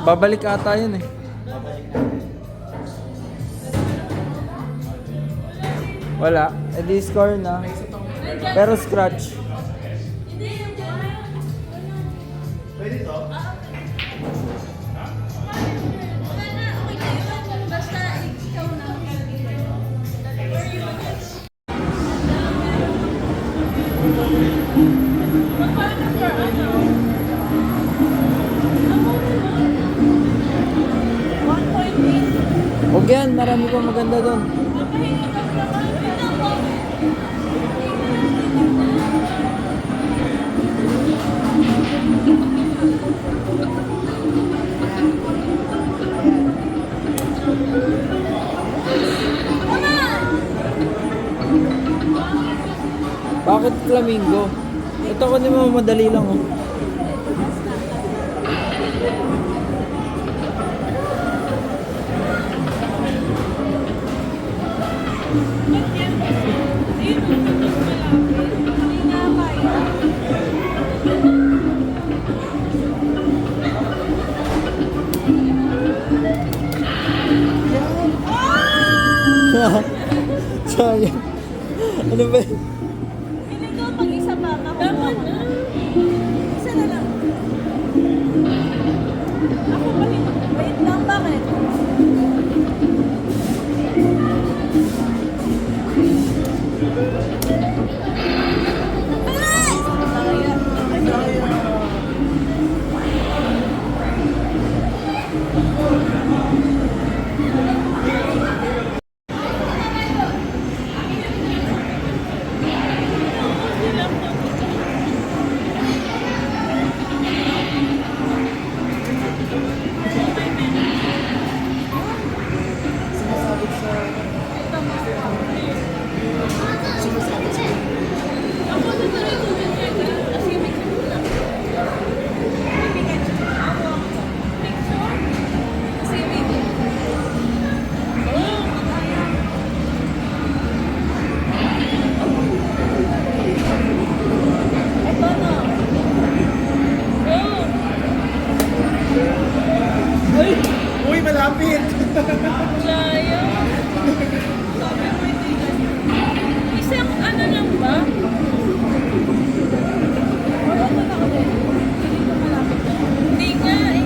Babalik ata yun eh. Wala. E di score na. Pero scratch. Pwede to? Basta ikaw na. Huwag yan. Marami pa maganda doon. Bakit flamingo? Ito ko di mo madali lang oh. Sayang. Ano ba yun? Hindi ko pag-isa pa. Dapat na. Isa na lang. Ako ba rin? Wait lang, bakit? Uy, malapit! Isang ano lang ba? Hindi nga eh.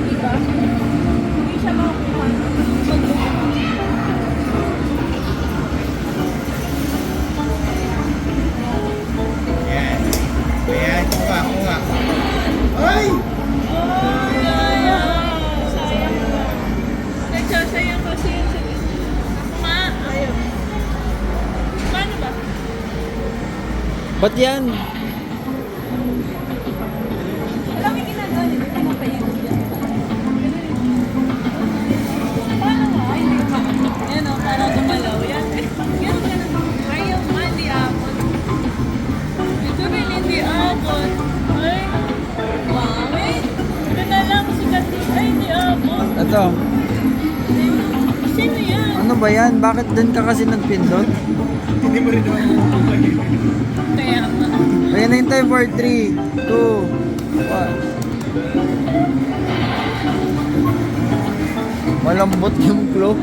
Diba? Hindi siya makukuha. Yan. Ayan, kuha. Ay! Sayang ba? Nagsasayang kasi yun sa ayaw. Paano ba? Ba't yan? Wala may ginagawa nito. Ano pa yun? Paano nga? Ay, hindi ko yan o, para gumalaw. Yan. Ganun. Ayaw, mali ako. Ito rin, hindi ako. Ay, wait. Ito na lang, sikat din. Ay, hindi ako. Ito. Sino yan? Ano ba yan? Bakit din ka kasi nagpindot? Hindi mo rin naman Kaya nga. Ayan na yung time for 3, 2, 1. Malambot yung cloak.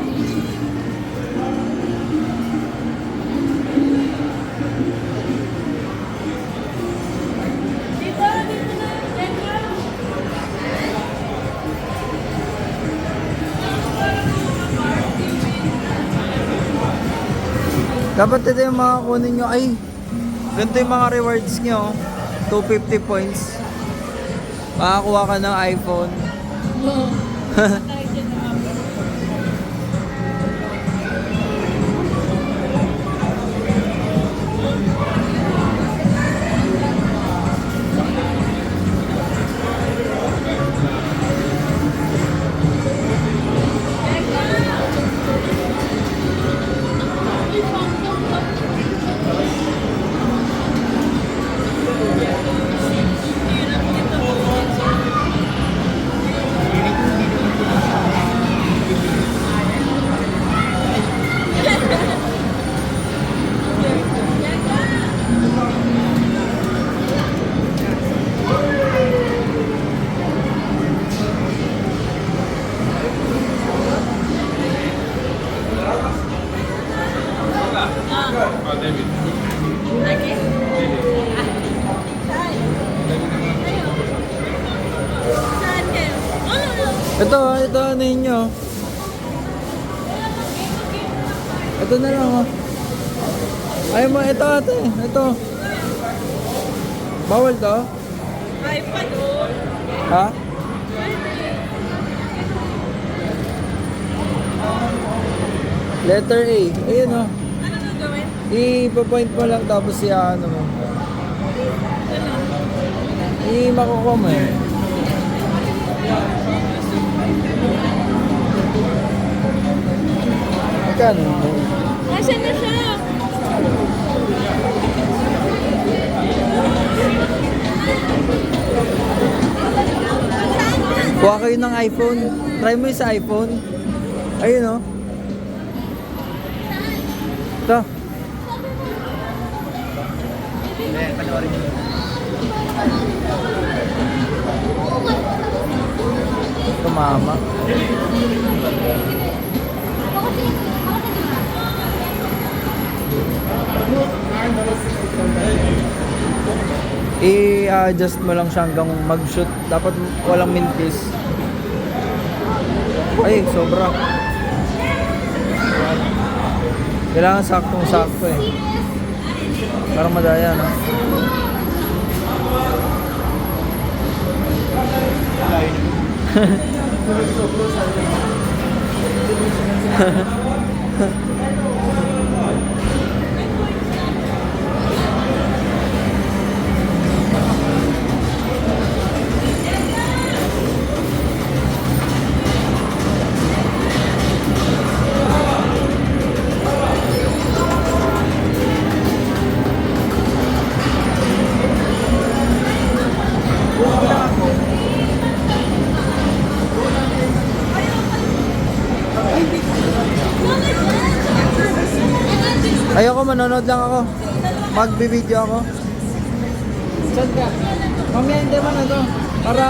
Dito na. Dito. Dapat ito yung mga kunin nyo. Ay, ganito yung mga rewards nyo. 250 points. Makakuha ka ng iPhone. Ito na lang oh. Ay mo, ito ate. Ito. Bawal to? iPad oh. Ha? Letter A. Ayun oh. Ano gagawin? I-point mo lang tapos ano mo. Ano? I-makukuha mo eh. Magkano? Nasaan na siya? Kuha kayo ng iPhone. Try mo yung sa iPhone. Ayun oh. Ito. Ayan, panoorin nyo. Tumama. I-adjust mo lang siya hanggang mag-shoot. Dapat walang mintis. Ay, sobra. Kailangan saktong-sakto eh. Para madaya, no? Ayoko, manonood lang ako. Magbi-video ako. Saan ka? Mamaya hindi man ano. Para...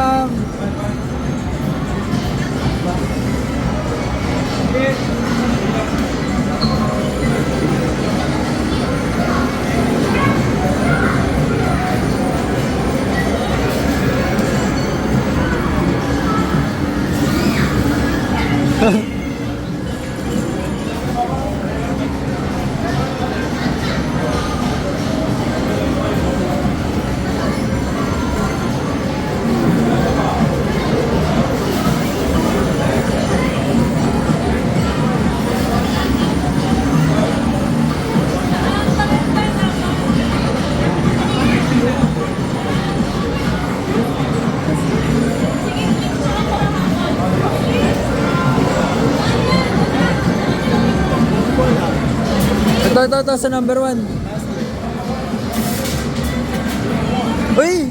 Ito, sa number 1. Uy!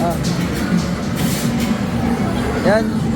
Ah. Yan.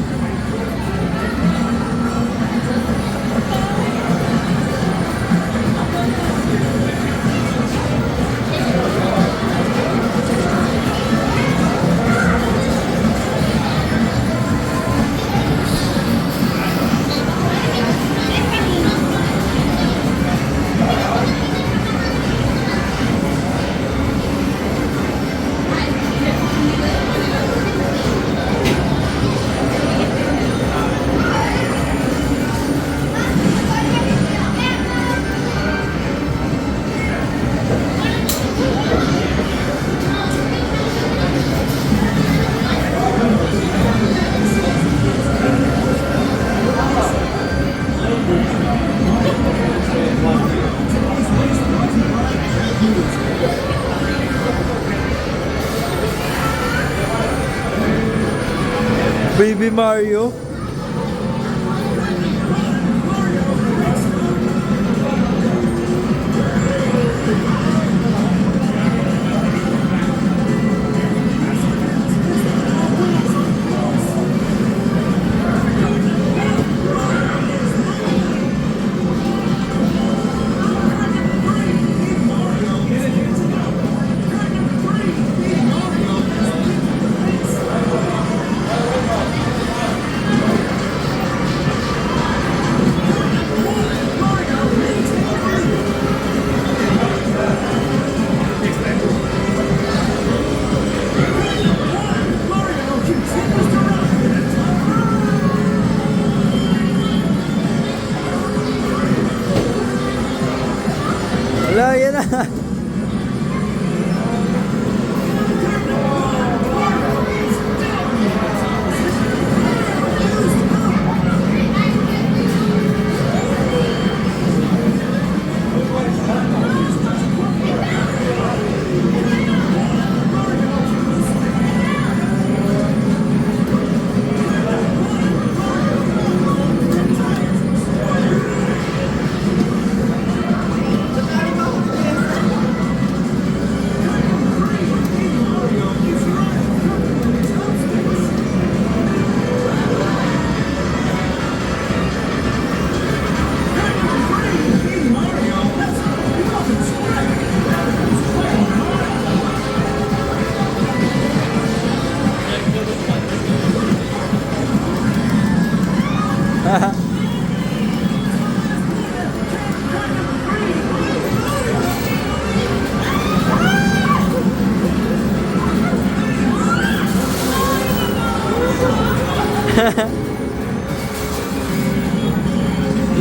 Baby Mario.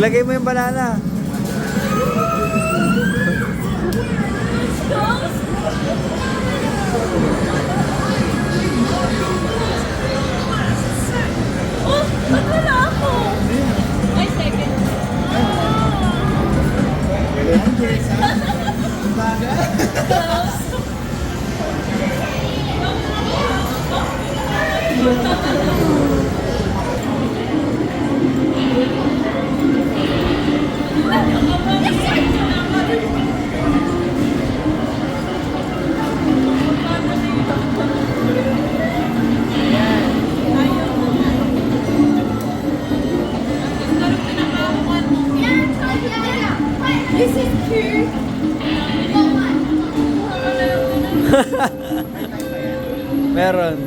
Lagay mo yung banana. Oh, ba't wala ako? Ay, second. This is cute. Meron.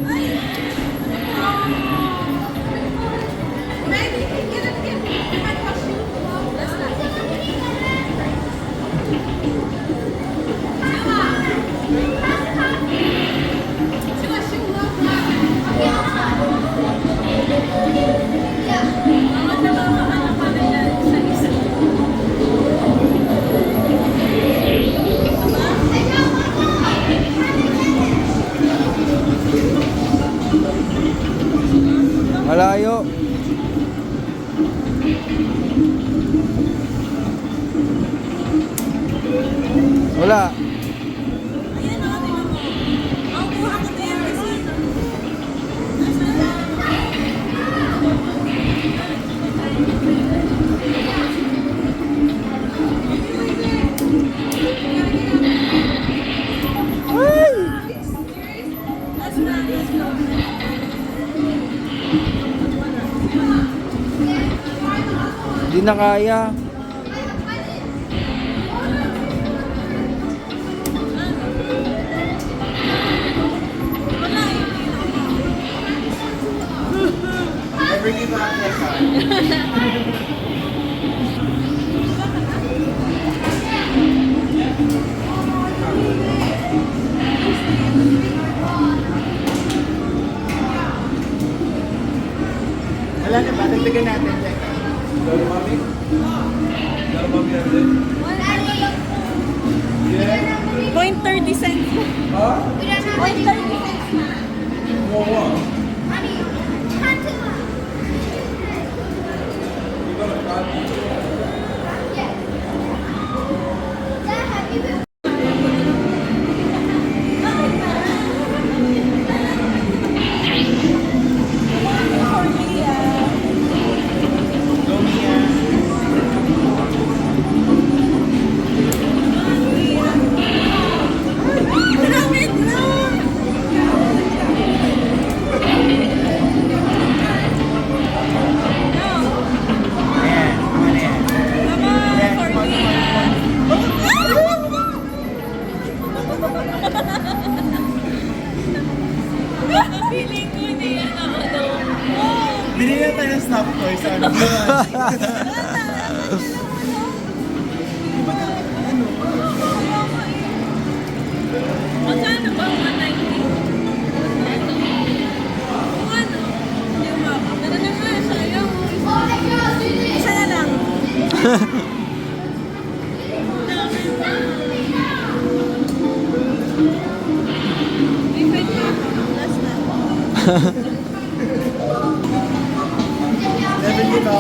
Malayo. Wala. Ayan o, tingnan mo. Ang kuha ko na yan kasi. Hindi na kaya. Never give up that time. Wala na ba? Dagdagan natin. Lalo mami? Lalo mami natin? 0.30 cents. Ha? 0.30 cents na. Oo. Feeling ko hindi yan ako daw. Wow! Bili na tayo ng snap toys. Ano? Magkano ba? 190? Kung ano? Hindi umabot. Ganun na nga, sayang. Isa na lang. Dami pa. Nabili ko.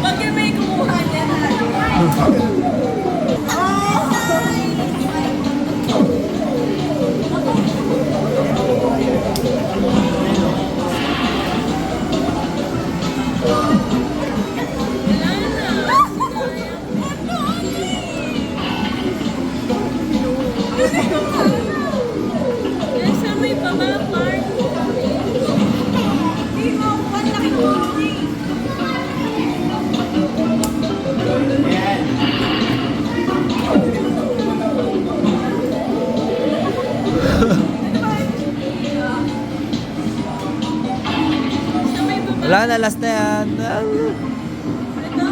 Pag yung may kumuha niya na. Nasa may baba, Mark. Hindi mo, ang laki ng building. Ayan. Sa may baba. Wala na, last na yan. Ito?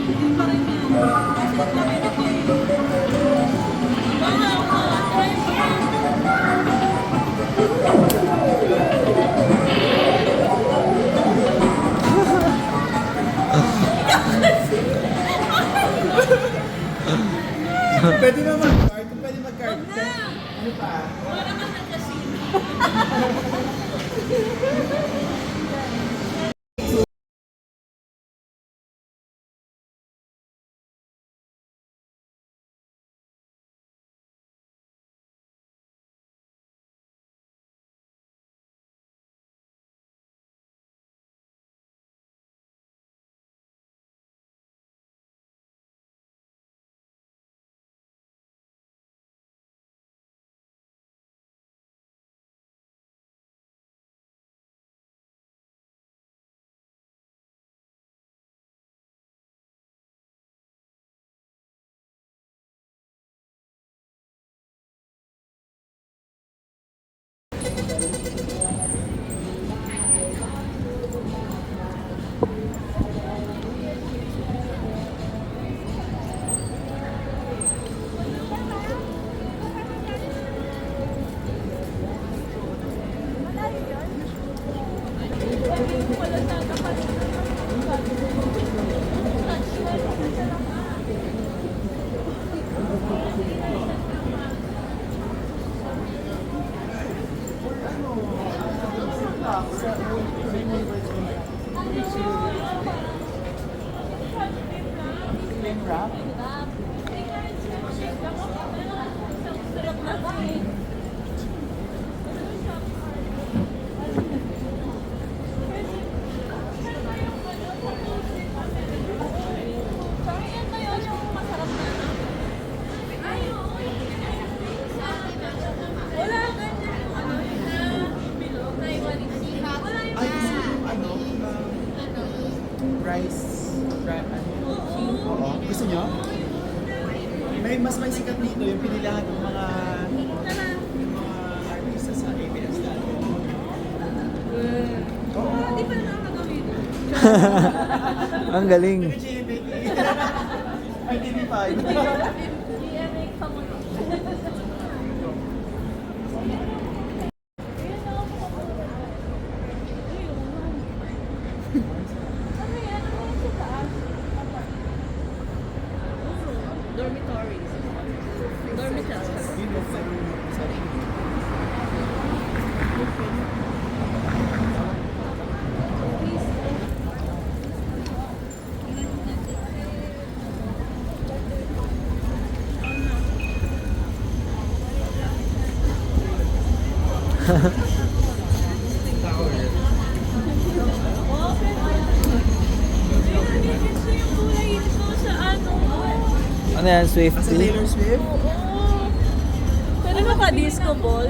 Hindi pa rin yan. Kasi ang laki nito eh. Baka ako, try mo yan. Pwede naman. Card. Pwede mag-card. Wag na. Ano pa? Wala naman ng casino. Wala ganyan yung ano, yung na bilog na wala yung Ay, gusto mo yung ano? Rice. Oo. Gusto nyo? May sikat dito yung pinilahan ng mga artista sa ABS dati. Oo. Hindi pa na nakagawin. Ang galing. GMA. Ay, TV5. GMA pa mo. Ano yan? Ano yan sa taas? Dormitories. Dormitories. Yun yung sa Gusto yung kulay ito sa ano. Ano yan, Sa Swifty? Taylor Swift? Oo. Pwede ba pa disco ball?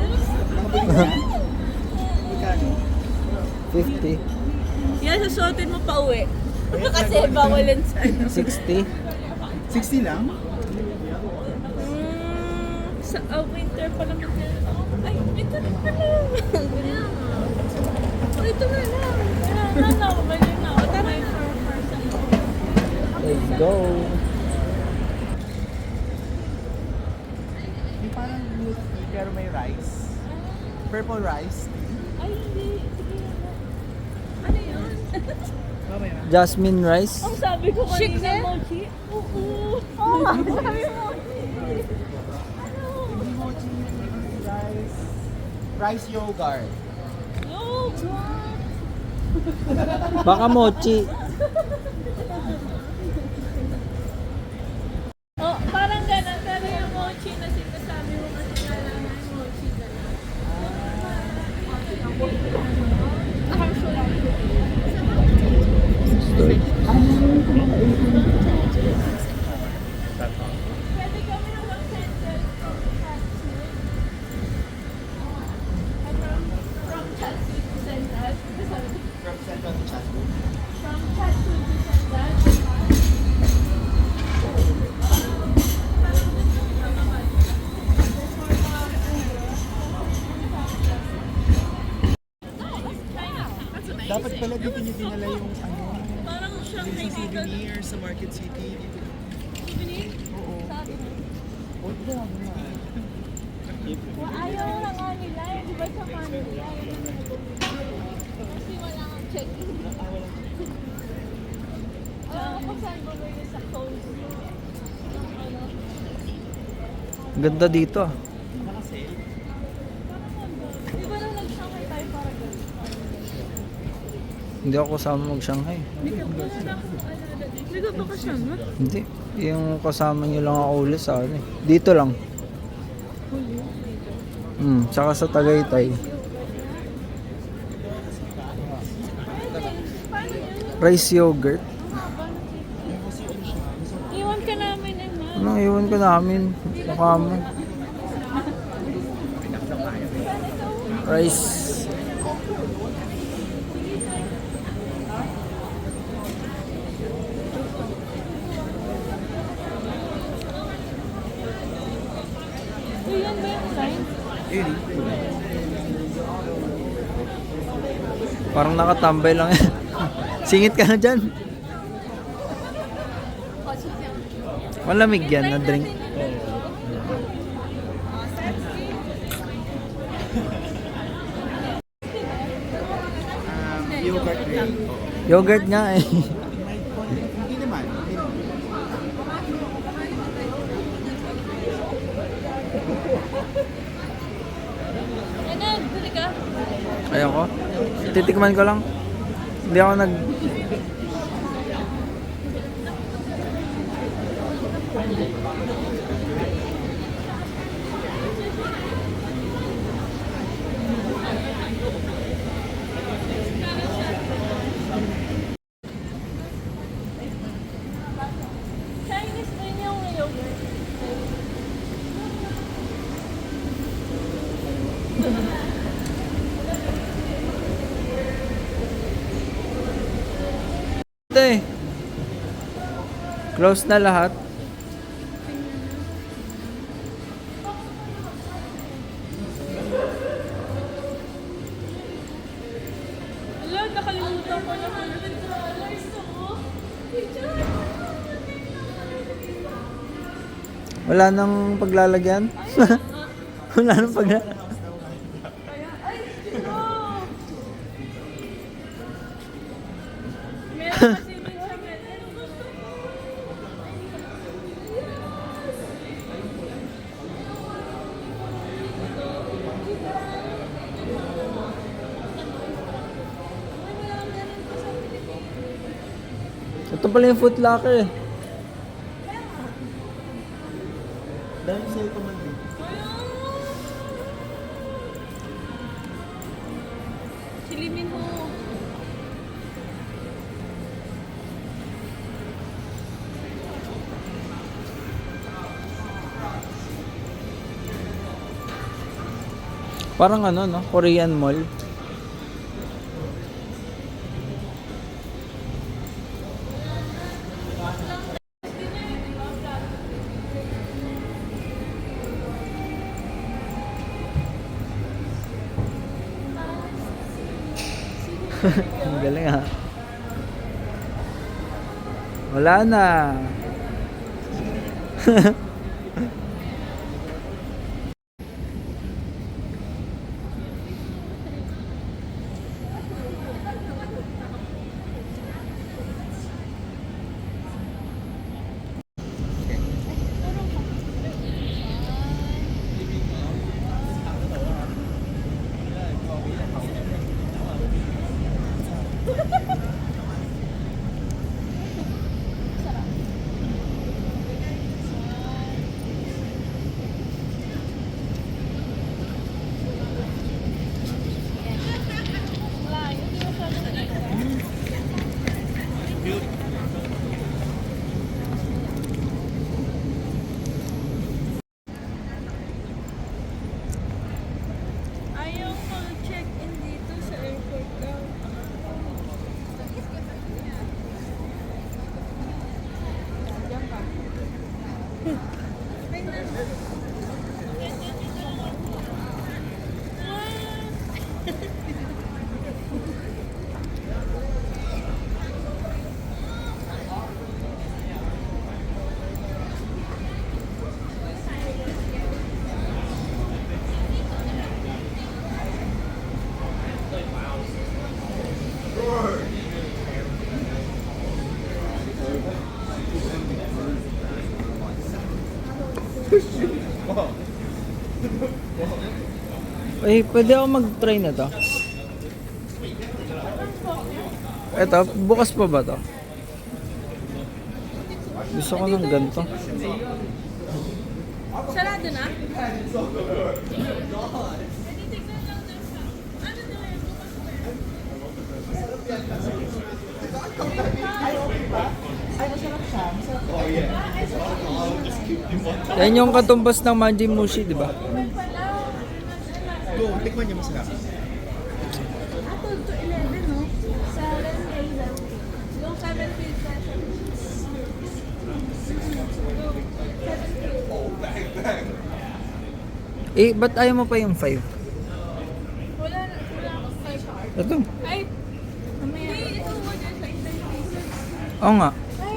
Magkano? 50. Yan, susuotin mo pa uwi. Kasi bawalan sa ano. 60. 60 lang? Sa winter pa naman yan. Ay, ito na lang. Oh, ito na lang. Kailangan na ako. Balik na ako. Tara na. Let's go. Yung parang milk tea pero may rice. Purple rice. Ay, hindi. Sige. Ano yun? Mamaya. Jasmine rice. Ang sabi ko kanina, mochi. Oo. Oo, sabi mochi. Ano? Rice. Rice yogurt. Yogurt. Baka mochi. Oh, parang ganun. Pero yung mochi na sinasabi mo kasi kailangan mochi ka lang. Pwede kami hanggang center from Chatsu to Central. From Central to Chatwood. From Chatsu to Central. Dapat pala dito niyo dinala yung ano, Parang siyang yung dito. souvenir sa Market City. Dito. Souvenir? Oo. Sabi mo. O, grabe na. Ayaw na nga nila. Di ba sa Manila? Kasi wala kang check-in. Kung saan ba ba yun sa coast? Ng ano? Ganda dito ah. Naka-sale. Di ba nung nag-Shanghai tayo para ganun? Hindi ako kasama mag-Shanghai. Hindi ka ba na akong alala dito? Hindi ka ba kasama? Hindi. Yung kasama niyo lang ako ulit sa ano eh. Dito lang. Huli. Tsaka sa Tagaytay. Paano yun? Rice yogurt. Iwan ka namin, Emma. Anong iwan ko namin? Mukha mo. Rice. Yan ba yung line? Parang nakatambay lang yan. Singit ka na dyan. Malamig yan na drink. Yogurt drink. Yogurt nga eh. Hindi naman. Hindi naman. Ano? Bili ka? Ayoko. Titikman ko lang. Hindi ako nag... Chinese din yung yogurt. Ito eh. Close na lahat. Wala, nakalimutan ko na $100. Wala nang paglalagyan. Wala nang paglalagyan. Ay, oh! Meron kasi dun sa menu. Ito pala yung Foot Locker eh. Dahil sa'yo pa man din. Silimin mo. Parang ano no, Korean Mall. Ang galing ha. Wala na. Ayaw ko check-in dito sa airport daw. Diyan ka. Eh, pwede ako mag-try na to. Eto, bukas pa ba to? Gusto ko ng ganito. Sarado na? Ay, masarap siya. Masarap. Yan yung katumbas ng Manji Mushi, di ba? Go, tikman niya masarap. Apple to 11, no? 7 days. Yung 7 pieces. Eh, ba't ayaw mo pa yung 5? Wala akong 5 Ito. Ay, hindi, ito mo dyan sa 10 pieces. Oo nga. Ay,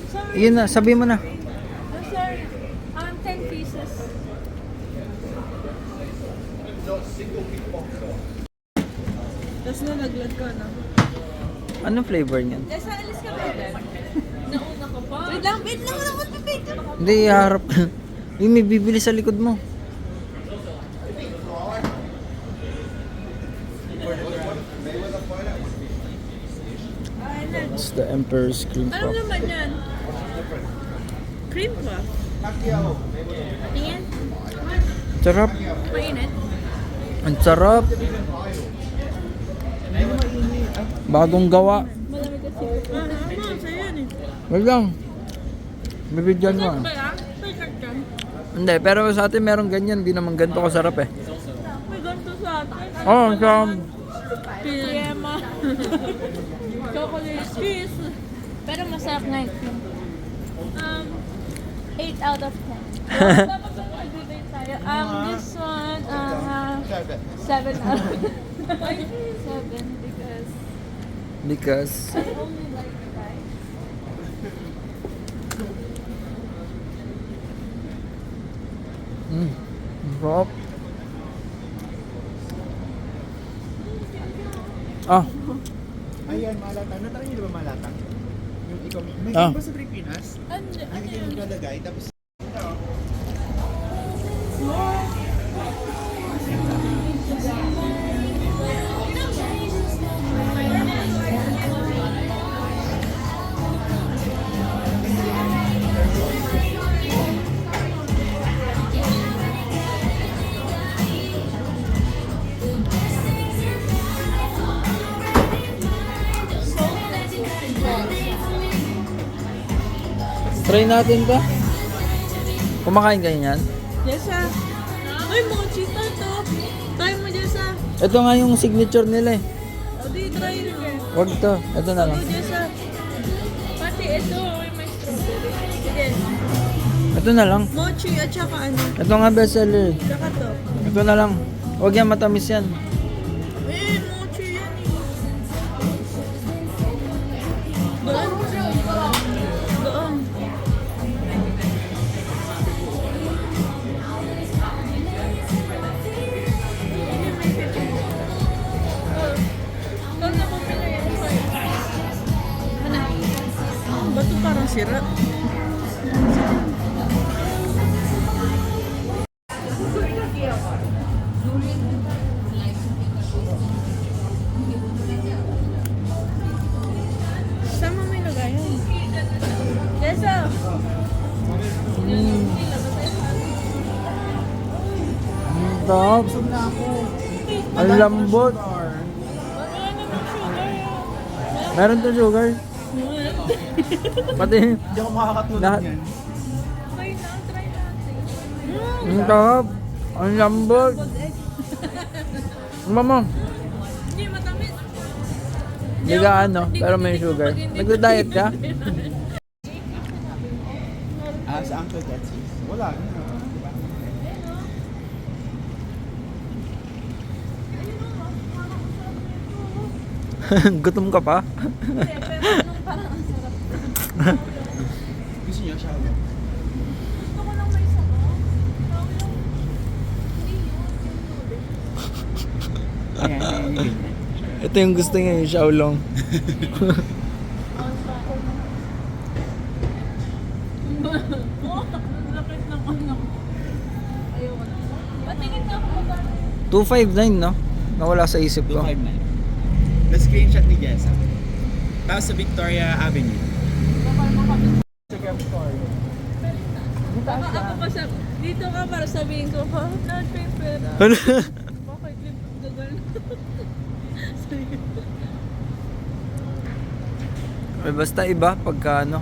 sorry. Yun na, sabi mo na. I'm sorry. 10 pieces. Tapos nalaglag ka na. Anong flavor niyan? Nasa alis ka ba dyan? Nauna ka pa. Wait lang, wala mo pipicture. Hindi, iharap ka. Yung may bibili sa likod mo. It's the Emperor's Cream Ano Puff. naman yan? Cream puff? Tingin? Sarap. Mainit? Ang sarap. Bagong gawa. Malamig kasi. Ano? Sa'yo yan eh. Wag lang. Bibigyan mo. Ba yan? Perfect yan. Hindi, pero sa atin meron ganyan. Hindi naman ganito kasarap eh. May ganito sa atin. Oh, sa... Crema. Chocolate cheese. Pero masarap na ito. 8 out of 10. Dapat ba mag-rate tayo? This one, 7 out of 7 because Because... I only like rice. Sarap. Ah, Ayan, malatang. Natry niyo ba malatang? Yung ikaw, may Ah. ba sa Pilipinas? Ano Yung ikaw yung nalagay, tapos try natin to. Kumakain kayo niyan? Jessa. Ay, mochita to. Try mo, Jessa. Ito nga yung signature nila eh. O, di, try mo. Wag to. Ito na lang. O, Jessa. Pati ito, may strawberry. Sige. Ito na lang. Mochi at saka ano. Ito nga bestseller. Saka to. Ito na lang. Huwag yan, matamis yan. Eh, mochi yan eh. Doon. Doon. Doon na bumili yan. Ano? Ba't ito parang sira? Jessa! Top. Busog na ako. Ang lambot. Or, Wala naman sugar yun. Meron to sugar. Pati, hindi ako makakatulog Lahat- yan. Okay na, try natin. ang top. Ang lambot. Mama, Hindi matamis. hindi ka ano, pero may sugar. Nagda-diet ka? Ah, sa Uncle Betsy. Wala. Gutom ka pa? Hindi, pero nung parang ang sarap. Gusto niyo siya? Gusto ko lang may sabaw. Sabaw lang. Hindi yun. Ayan, ayan. Ito yung gusto niya, yung Xiaolong. Oh, ang lakit ng ano. Ayoko na. Patingin na ako magkano. 259, no? Nawala sa isip ko. 259. Na-screenshot ni Jessa. Tapos sa Victoria Avenue. Instagram story. Baka ako pa sa... Dito ka para sabihin ko, ha? Not pay pera. Ano? Bakit gagano? Basta iba pagka ano,